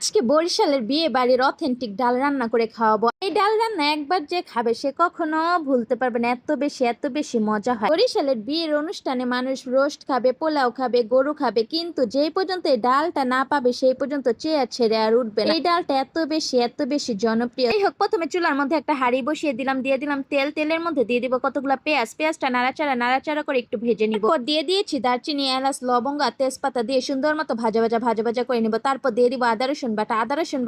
আজকে বরিশালের বিয়ে বাড়ির অথেন্টিক ডাল রান্না করে খাওয়াবো। এই ডাল রান্না একবার যে খাবে সে কখনো ভুলতে পারবে না, এত বেশি মজা হয়। বরিশালের বিয়ের অনুষ্ঠানে মানুষ রোস্ট খাবে, পোলাও খাবে, গরু খাবে, কিন্তু যেই পর্যন্ত এই ডালটা না পাবে সেই পর্যন্ত চেয়ার ছেড়ে আর উঠবে না। এই ডালটা এত বেশি জনপ্রিয়। এই হোক, প্রথমে চুলার মধ্যে একটা হাঁড়ি বসিয়ে দিলাম, দিয়ে দিলাম তেল। তেলের মধ্যে দিয়ে দিব কতগুলা পেঁয়াজটা নাড়াচাড়া করে একটু ভেজে নিব। দিয়ে দিয়েছি দারচিনি, এলাচ, লবঙ্গ আর তেজপাতা দিয়ে সুন্দর মতো ভাজা করে নিব। তারপর দিয়ে দিব আদা রসুন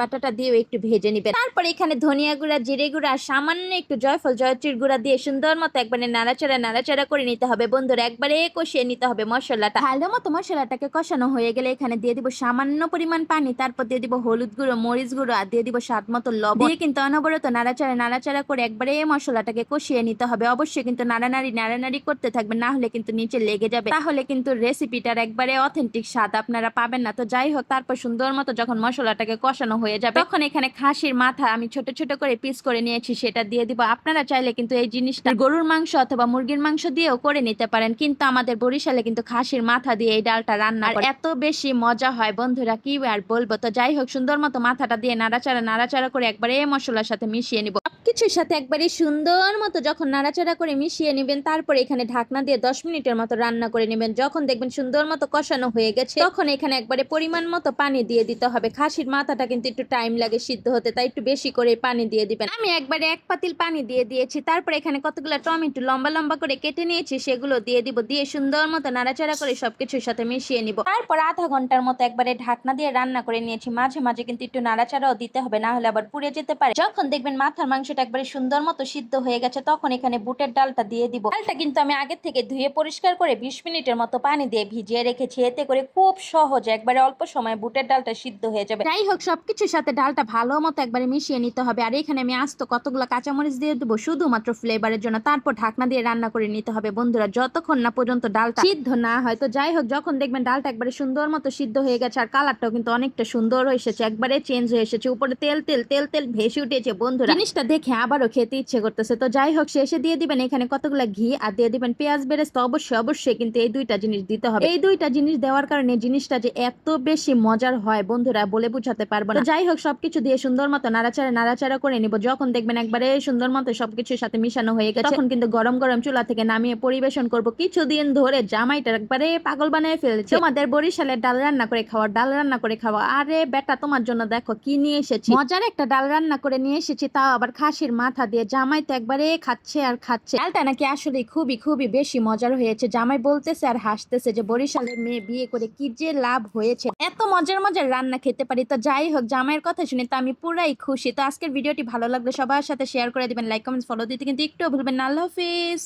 বাটাটা দিয়ে একটু ভেজে নিবেন। তারপর এখানে ধনিয়া গুঁড়া, জিরে গুঁড়া আর সামান্য একটু জয়ত্রীর গুঁড়া দিয়ে সুন্দর মতো একবারে নাড়াচাড়া করে নিতে হবে বন্ধুরা। একবারে কষিয়ে নিতে হবে মশলাটা। ভালো মতো মশলাটাকে কষানো হয়ে গেলে এখানে দিয়ে দিব সামান্য পরিমাণ পানি। তারপর দিয়ে দিব হলুদ গুঁড়ো, মরিচ গুঁড়ো আর দিয়ে দিব স্বাদ মতো লবণ দিয়ে কিন্তু অনবরত নাড়াচাড়া করে একবারে মশলাটাকে কষিয়ে নিতে হবে। অবশ্যই কিন্তু নাড়ানাড়ি করতে থাকবেন, না হলে কিন্তু নিচে লেগে যাবে। তাহলে কিন্তু রেসিপিটার একবারে অথেন্টিক স্বাদ আপনারা পাবেন না। তো যাই হোক, তারপর সুন্দর মতো যখন মশলাটাকে কষানো হয়ে যাবে তখন এখানে খাসির মাথা আমি ছোট ছোট করে পিস করে নিয়েছি, সেটা দিয়ে দিব। আপনারা চাইলে কিন্তু এই জিনিসটা গরুর মাংস অথবা মুরগির মাংস দিয়েও করে নিতে পারেন, কিন্তু আমাদের বরিশালে কিন্তু খাসির মাথা দিয়ে এই ডালটা রান্না করে এত বেশি মজা হয় বন্ধুরা, কি আর বলবো। তো যাই হোক, সুন্দর মতো মাথাটা দিয়ে নাড়াচাড়া করে একবারে মশলার সাথে মিশিয়ে নিব। কিছুর সাথে একবারে সুন্দর মতো যখন নাড়াচাড়া করে মিশিয়ে নেবেন, তারপরে এখানে ঢাকনা দিয়ে 10 মিনিটের মতো রান্না করে নেবেন। যখন দেখবেন সুন্দর মতো কষানো হয়ে গেছে তখন এখানে একবারে পরিমাণ মতো পানি দিয়ে দিতে হবে। খাসির মাথাটা কিন্তু একটু টাইম লাগে সিদ্ধ হতে, তাই একটু বেশি করে পানি দিয়ে দিবেন। আমি একবারে 1 পাতিল পানি দিয়ে দিয়েছি। তারপর এখানে কতগুলো টমেটো লম্বা করে কেটে নিয়েছি, সেগুলো দিয়ে দিব। দিয়ে সুন্দর মতো নাড়াচাড়া করে সবকিছুর সাথে মিশিয়ে নিব। তারপর আধা ঘন্টার মতো একবারে ঢাকনা দিয়ে রান্না করে নিয়েছি। মাঝে মাঝে কিন্তু একটু নাড়াচাড়াও দিতে হবে, না হলে আবার পুড়ে যেতে পারে। যখন দেখবেন মাথার মাংসটা একবারে সুন্দর মতো সিদ্ধ হয়ে গেছে তখন এখানে বুটের ডালটা দিয়ে দিব। ডালটা কিন্তু আমি আগে থেকে ধুয়ে পরিষ্কার করে 20 মিনিটের মতো পানি দিয়ে ভিজিয়ে রেখেছি। এতে করে খুব সহজে একবারে অল্প সময়ে বুটের ডালটা সিদ্ধ হয়ে যাবে। যাই হোক, সবকিছুর সাথে ডালটা ভালো মতো একবারে মিশিয়ে নিতে হবে। আর এখানে আমি আস্ত কতগুলো কাঁচামরিচ দিয়ে দেবো শুধুমাত্র ফ্লেভারের জন্য। তারপর ঢাকনা দিয়ে রান্না করে নিতে হবে বন্ধুরা, যতক্ষণ না পর্যন্ত ডালটা সিদ্ধ না হয়। তো যাই হোক, যখন দেখবেন ডালটা একবারে সুন্দর মতো সিদ্ধ হয়ে গেছে আর কালারটাও কিন্তু অনেকটা সুন্দর এসেছে, একবারে চেঞ্জ হয়ে এসেছে, উপরে তেল ভেসে উঠেছে বন্ধুরা, জিনিসটা দেখে আবারও খেতে ইচ্ছে করতেছে। তো যাই হোক, শেষে দিয়ে দিবেন এখানে কতগুলো ঘি আর দিয়ে দিবেন পেঁয়াজ বেরেস্তা। অবশ্যই কিন্তু এই দুইটা জিনিস দিতে হবে। এই দুইটা জিনিস দেওয়ার কারণে জিনিসটা যে এত বেশি মজার হয় বন্ধুরা, বলে বুঝাতে পারবো না। যাই হোক, সবকিছু দিয়ে সুন্দর মতো নাড়াচাড়া করে নিব। যখন দেখবেন একবারে সুন্দর মতো সবকিছুর সাথে মিশানো হয়ে গেছে তখন কিন্তু গরম গরম চুলা থেকে নামিয়ে পরিবেশন করব। কিছুদিন ধরে জামাইটা একবারে পাগল বানিয়ে ফেলেছে তোমাদের বরিশালের ডাল রান্না করে খাওয়া। আরে বেটা, তোমার জন্য দেখো কি নিয়ে এসেছি, মজার একটা ডাল রান্না করে নিয়ে এসেছি, তাও আবার খাসির মাথা দিয়ে। জামাই তো একবারে খাচ্ছে আর খাচ্ছে। ডালটা নাকি আসলে খুবই বেশি মজার হয়েছে। জামাই বলতেছে আর হাসতেছে যে বরিশালের মেয়ে বিয়ে করে কি যে লাভ হয়েছে, এত মজার রান্না খেতে পারি। তো যাই হোক, জামাইয়ের কথা শুনে তো আমি পুরাই খুশি। তো আজকের ভিডিওটি ভালো লাগলে সবার সাথে শেয়ার করে দিবেন, লাইক কমেন্ট ফলো দিতে কিন্তু একটু ভুলবেন না। আল্লাহ হাফিজ।